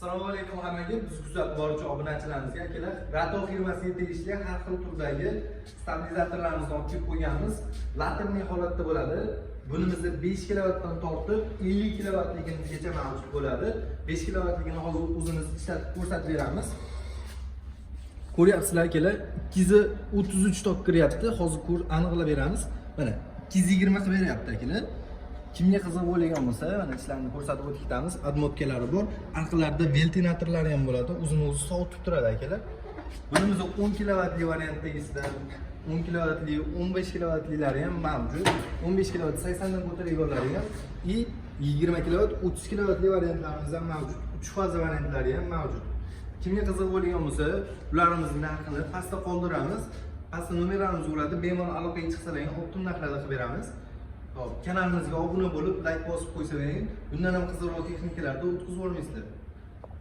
Assalomu alaykum hammaga. Biz kuzatib boruvchi obunachilarimizga akalar, Rato firmasiga tegishli har xil turdagi stabilizatorlarimizni olib kelib qo'yganmiz. Laterniy holatda bo'ladi. Bunimizda 5 kilovatdan tortib 50 kilovatligimizgacha mavjud bo'ladi. 5 kilovatligini hozir o'zimiz ishlatib ko'rsatib beramiz. Ko'ryapsizlar akalar, 233 tok kiryapti. Hozir aniqlab beramiz. Mana 220 qilib beryapti akalar. Kimga qiziq bo'lgan bo'lsa, mana ishlarni ko'rsatib o'tamiz. Admotkalari bor. Orqalarida ventinatorlari ham bo'ladi. O'zini o'zi sovutib turadi akalar. Bunimizda 10 kilovatli variantdagisidan 10 kilovatli, 15 kilovatliklari ham mavjud. 15 kilovat 80 dan ko'tarilganlari ham и 20 kilovat, 30 kilovatli variantlarimiz ham mavjud. 3 faza variantlari ham mavjud. Kimga qiziq bo'lgan bo'lsa, ularimizni narxini pastda qoldiramiz. Pastda nomerlarimiz bo'ladi. Bemalol aloqaga chiqsalar ham optim narxlarda qilib beramiz. Kanalimizga obuna bo'lib, like bosib qo'ysalar, bundan ham qiziqroq texnikalarda o'tkazib olmaysizlar.